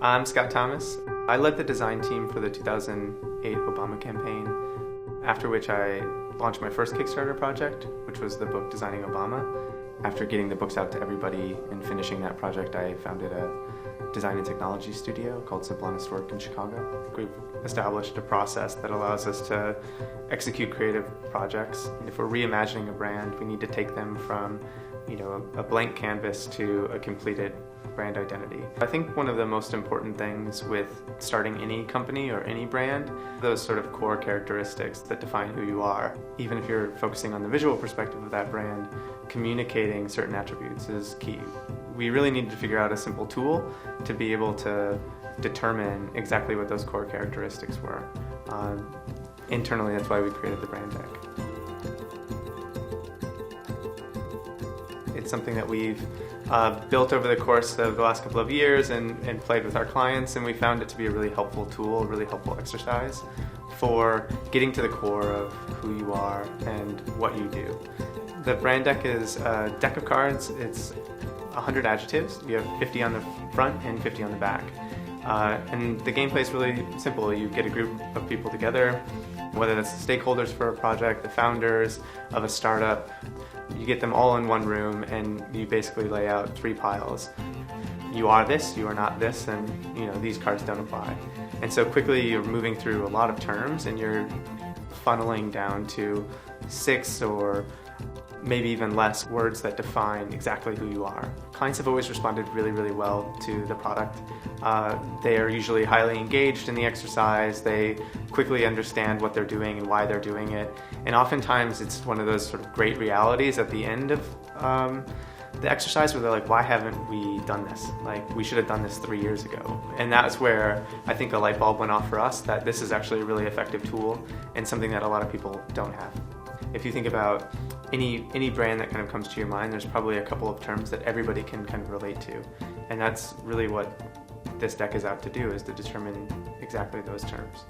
I'm Scott Thomas. I led the design team for the 2008 Obama campaign, after which I launched my first Kickstarter project, which was the book Designing Obama. After getting the books out to everybody and finishing that project, I founded a design and technology studio called Simple Honest Work in Chicago. We've established a process that allows us to execute creative projects. And if we're reimagining a brand, we need to take them from a blank canvas to a completed brand identity. I think one of the most important things with starting any company or any brand, those sort of core characteristics that define who you are. Even if you're focusing on the visual perspective of that brand, communicating certain attributes is key. We really needed to figure out a simple tool to be able to determine exactly what those core characteristics were. Internally, that's why we created the brand deck. It's something that we've built over the course of the last couple of years and played with our clients, and we found it to be a really helpful tool, a really helpful exercise for getting to the core of who you are and what you do. The brand deck is a deck of cards. It's 100 adjectives. You have 50 on the front and 50 on the back. And the gameplay is really simple. You get a group of people together, whether that's the stakeholders for a project, the founders of a startup. You get them all in one room and you basically lay out 3 piles. You are this, you are not this, and these cards don't apply. And so quickly you're moving through a lot of terms and you're funneling down to 6 or maybe even less words that define exactly who you are. Clients have always responded really, really well to the product. They are usually highly engaged in the exercise. They quickly understand what they're doing and why they're doing it. And oftentimes it's one of those sort of great realities at the end of the exercise where they're like, why haven't we done this? Like, we should have done this 3 years ago. And that's where I think a light bulb went off for us, that this is actually a really effective tool and something that a lot of people don't have. If you think about any brand that kind of comes to your mind, there's probably a couple of terms that everybody can kind of relate to. And that's really what this deck is out to do, is to determine exactly those terms.